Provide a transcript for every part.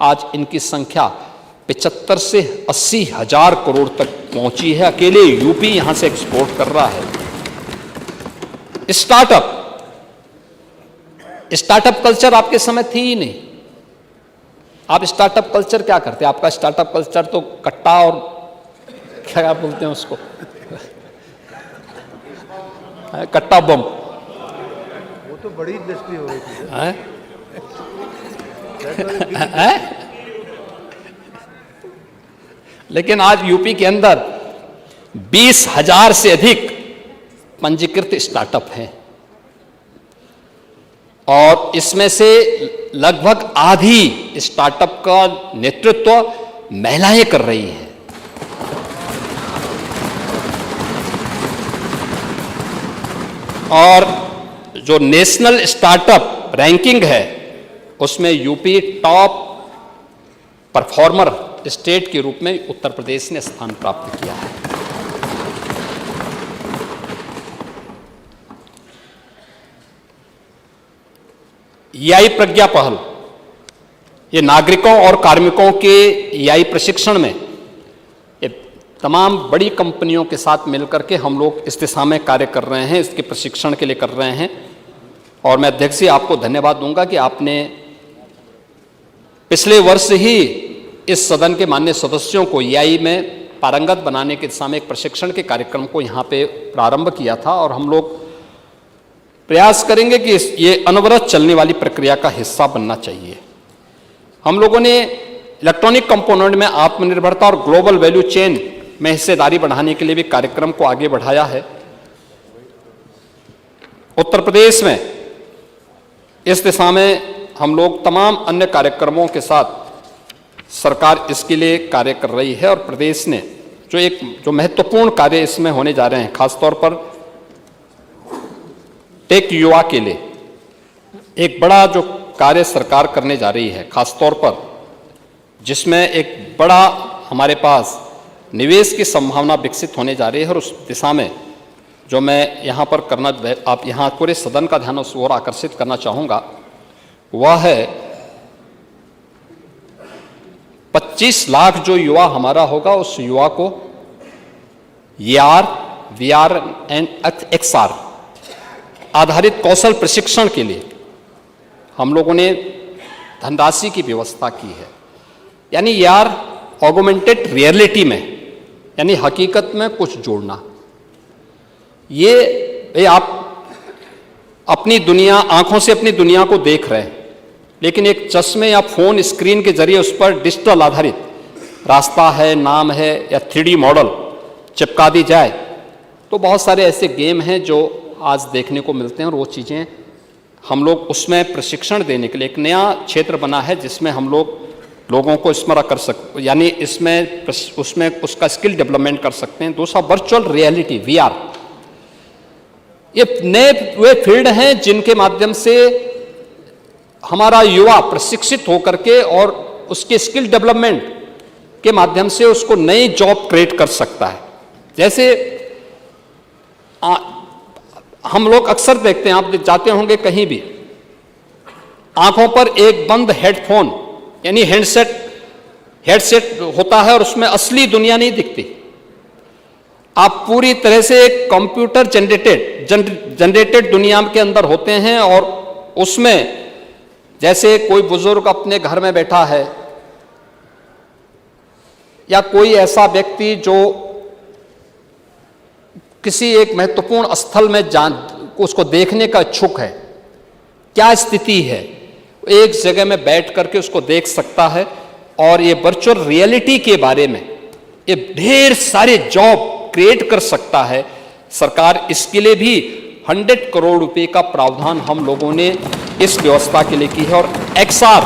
आज इनकी संख्या 75 से 80 हजार करोड़ तक पहुंची है। अकेले यूपी यहां से एक्सपोर्ट कर रहा है। स्टार्टअप कल्चर आपके समय थी ही नहीं। आप स्टार्टअप कल्चर क्या करते? आपका स्टार्टअप कल्चर तो कट्टा और क्या बोलते हैं उसको, कट्टा बम। वो तो बड़ी इंडस्ट्री हो रही थी। लेकिन आज यूपी के अंदर 20,000 से अधिक पंजीकृत स्टार्टअप हैं और इसमें से लगभग आधी स्टार्टअप का नेतृत्व महिलाएं कर रही हैं। और जो नेशनल स्टार्टअप रैंकिंग है उसमें यूपी टॉप परफॉर्मर स्टेट के रूप में उत्तर प्रदेश ने स्थान प्राप्त किया है। एआई प्रज्ञा पहल, ये नागरिकों और कार्मिकों के एआई प्रशिक्षण में ये तमाम बड़ी कंपनियों के साथ मिलकर के हम लोग इस दिशा में कार्य कर रहे हैं, इसके प्रशिक्षण के लिए कर रहे हैं। और मैं अध्यक्ष जी आपको धन्यवाद दूंगा कि आपने पिछले वर्ष ही इस सदन के माननीय सदस्यों को एआई में पारंगत बनाने के दिशा में एक प्रशिक्षण के कार्यक्रम को यहाँ पे प्रारंभ किया था और हम लोग प्रयास करेंगे कि ये अनवरत चलने वाली प्रक्रिया का हिस्सा बनना चाहिए। हम लोगों ने इलेक्ट्रॉनिक कंपोनेंट में आत्मनिर्भरता और ग्लोबल वैल्यू चेन में हिस्सेदारी बढ़ाने के लिए भी कार्यक्रम को आगे बढ़ाया है। उत्तर प्रदेश में इस दिशा में हम लोग तमाम अन्य कार्यक्रमों के साथ सरकार इसके लिए कार्य कर रही है और प्रदेश ने जो महत्वपूर्ण कार्य इसमें होने जा रहे हैं, खासतौर पर टेक युवा के लिए एक बड़ा जो कार्य सरकार करने जा रही है, खासतौर पर जिसमें एक बड़ा हमारे पास निवेश की संभावना विकसित होने जा रही है। और उस दिशा में जो मैं यहाँ पर करना, आप यहाँ पूरे सदन का ध्यान उस ओर आकर्षित करना चाहूँगा, वह है 25 लाख जो युवा हमारा होगा, उस युवा को AR, VR एंड XR आधारित कौशल प्रशिक्षण के लिए हम लोगों ने धनराशि की व्यवस्था की है। यानी AR ऑगमेंटेड रियलिटी में, यानी हकीकत में कुछ जोड़ना। ये आप अपनी दुनिया, आंखों से अपनी दुनिया को देख रहे हैं, लेकिन एक चश्मे या फोन स्क्रीन के जरिए उस पर डिजिटल आधारित रास्ता है, नाम है या 3D मॉडल चिपका दी जाए तो बहुत सारे ऐसे गेम हैं जो आज देखने को मिलते हैं। और वो चीज़ें हम लोग उसमें प्रशिक्षण देने के लिए एक नया क्षेत्र बना है जिसमें हम लोगों को स्मरण कर सकते, यानी उसमें उसका स्किल डेवलपमेंट कर सकते हैं। दूसरा वर्चुअल रियलिटी VR, ये नए वे फील्ड हैं जिनके माध्यम से हमारा युवा प्रशिक्षित होकर के और उसके स्किल डेवलपमेंट के माध्यम से उसको नई जॉब क्रिएट कर सकता है। जैसे हम लोग अक्सर देखते हैं, आप जाते होंगे कहीं भी, आंखों पर एक बंद हेडफोन यानी हेडसेट होता है और उसमें असली दुनिया नहीं दिखती। आप पूरी तरह से एक कंप्यूटर जनरेटेड दुनिया के अंदर होते हैं और उसमें जैसे कोई बुजुर्ग अपने घर में बैठा है या कोई ऐसा व्यक्ति जो किसी एक महत्वपूर्ण स्थल में उसको देखने का इच्छुक है, क्या स्थिति है, एक जगह में बैठ करके उसको देख सकता है। और ये वर्चुअल रियलिटी के बारे में ये ढेर सारे जॉब क्रिएट कर सकता है। सरकार इसके लिए भी 100 करोड़ रुपए का प्रावधान हम लोगों ने इस व्यवस्था के लिए की है। और XR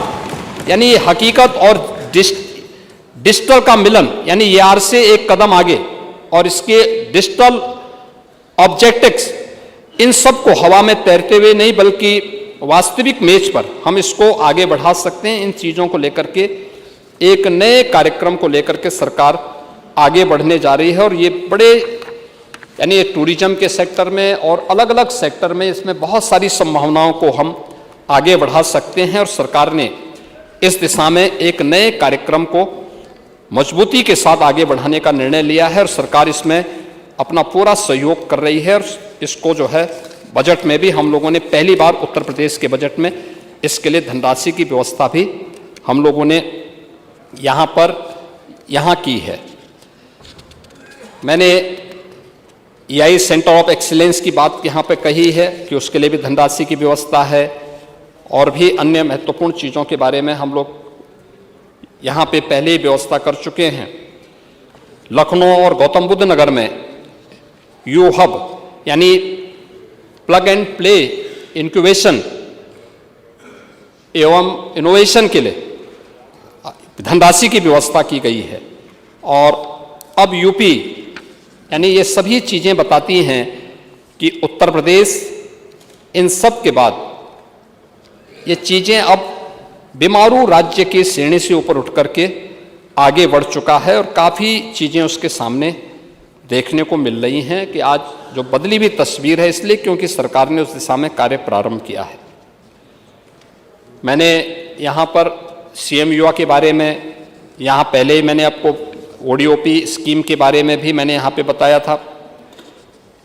यानी ये हकीकत और डिजिटल का मिलन, यानी AR से एक कदम आगे और इसके डिजिटल ऑब्जेक्टिव्स, इन सब को हवा में तैरते हुए नहीं बल्कि वास्तविक मेज पर हम इसको आगे बढ़ा सकते हैं। इन चीज़ों को लेकर के एक नए कार्यक्रम को लेकर के सरकार आगे बढ़ने जा रही है और ये बड़े, यानी टूरिज्म के सेक्टर में और अलग अलग सेक्टर में इसमें बहुत सारी संभावनाओं को हम आगे बढ़ा सकते हैं। और सरकार ने इस दिशा में एक नए कार्यक्रम को मजबूती के साथ आगे बढ़ाने का निर्णय लिया है और सरकार इसमें अपना पूरा सहयोग कर रही है। और इसको जो है बजट में भी हम लोगों ने पहली बार उत्तर प्रदेश के बजट में इसके लिए धनराशि की व्यवस्था भी हम लोगों ने यहाँ की है। मैंने EI सेंटर ऑफ एक्सीलेंस की बात यहाँ पे कही है कि उसके लिए भी धनराशि की व्यवस्था है और भी अन्य महत्वपूर्ण चीज़ों के बारे में हम लोग यहाँ पे पहले ही व्यवस्था कर चुके हैं। लखनऊ और गौतम बुद्ध नगर में यू हब यानी प्लग एंड प्ले इंक्यूबेशन एवं इनोवेशन के लिए धनराशि की व्यवस्था की गई है। और अब यूपी यानी ये सभी चीज़ें बताती हैं कि उत्तर प्रदेश इन सब के बाद ये चीज़ें अब बीमारू राज्य की श्रेणी से ऊपर उठ करके आगे बढ़ चुका है और काफ़ी चीज़ें उसके सामने देखने को मिल रही हैं कि आज जो बदली हुई तस्वीर है, इसलिए क्योंकि सरकार ने उस दिशा में कार्य प्रारंभ किया है। मैंने यहाँ पर CM युवा के बारे में यहाँ पहले ही मैंने आपको ODOP स्कीम के बारे में भी मैंने यहाँ पे बताया था।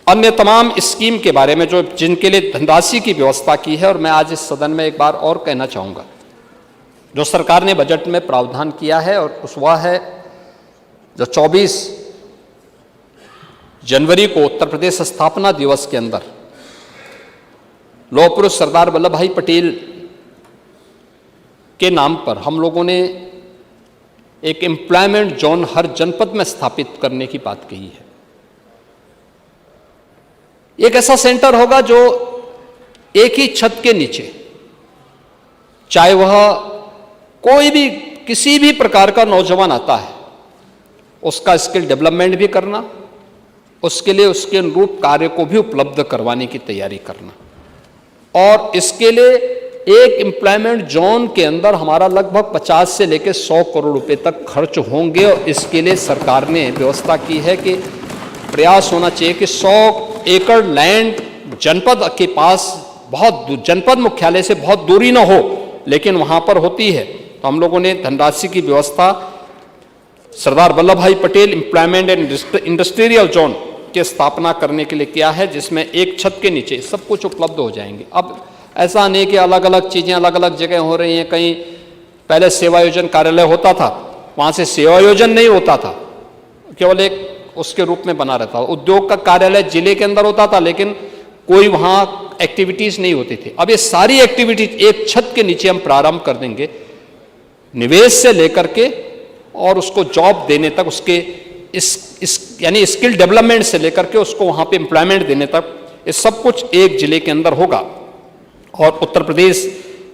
अन्य तमाम स्कीम के बारे में जो जिनके लिए धनराशि की व्यवस्था की है। और मैं आज इस सदन में एक बार और कहना चाहूँगा, जो सरकार ने बजट में प्रावधान किया है और वह है जो 24 जनवरी को उत्तर प्रदेश स्थापना दिवस के अंदर लौह पुरुष सरदार वल्लभ भाई पटेल के नाम पर हम लोगों ने एक एम्प्लॉयमेंट जोन हर जनपद में स्थापित करने की बात कही है। एक ऐसा सेंटर होगा जो एक ही छत के नीचे, चाहे वह कोई भी किसी भी प्रकार का नौजवान आता है, उसका स्किल डेवलपमेंट भी करना, उसके लिए उसके अनुरूप कार्य को भी उपलब्ध करवाने की तैयारी करना। और इसके लिए एक एम्प्लॉयमेंट जोन के अंदर हमारा लगभग 50 से लेकर 100 करोड़ रुपए तक खर्च होंगे। और इसके लिए सरकार ने व्यवस्था की है कि प्रयास होना चाहिए कि 100 एकड़ लैंड जनपद के पास, बहुत जनपद मुख्यालय से बहुत दूरी ना हो, लेकिन वहां पर होती है। तो हम लोगों ने धनराशि की व्यवस्था सरदार वल्लभ भाई Patel employment and industrial zone की स्थापना करने के लिए किया है, जिसमें एक छत के नीचे सब कुछ उपलब्ध हो जाएंगे। अब ऐसा नहीं कि अलग अलग चीज़ें अलग अलग जगह हो रही हैं। कहीं पहले सेवा योजन कार्यालय होता था, वहाँ से सेवा योजन नहीं होता था, केवल एक उसके रूप में बना रहता था। उद्योग का कार्यालय जिले के अंदर होता था, लेकिन कोई वहाँ एक्टिविटीज़ नहीं होती थी। अब ये सारी एक्टिविटीज एक छत के नीचे हम प्रारंभ कर देंगे, निवेश से लेकर के और उसको जॉब देने तक, उसके यानी स्किल डेवलपमेंट से लेकर के उसको वहाँ पे एम्प्लॉयमेंट देने तक, ये सब कुछ एक जिले के अंदर होगा। और उत्तर प्रदेश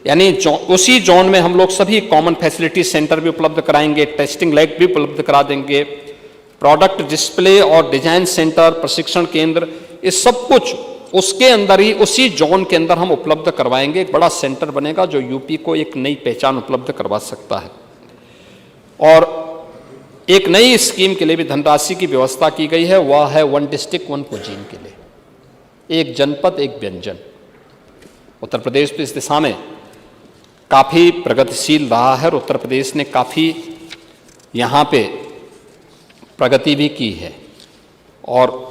यानी उसी जोन में हम लोग सभी कॉमन फैसिलिटी सेंटर भी उपलब्ध कराएंगे, टेस्टिंग लैब भी उपलब्ध करा देंगे, प्रोडक्ट डिस्प्ले और डिजाइन सेंटर, प्रशिक्षण केंद्र, ये सब कुछ उसके अंदर ही उसी जोन के अंदर हम उपलब्ध करवाएंगे। एक बड़ा सेंटर बनेगा जो यूपी को एक नई पहचान उपलब्ध करवा सकता है। और एक नई स्कीम के लिए भी धनराशि की व्यवस्था की गई है, वह है 1 डिस्ट्रिक्ट 1 कुजीन के लिए, एक जनपद एक व्यंजन। उत्तर प्रदेश तो इस दिशा में काफ़ी प्रगतिशील रहा है और उत्तर प्रदेश ने काफ़ी यहाँ पे प्रगति भी की है। और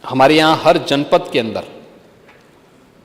हमारे यहाँ हर जनपद के अंदर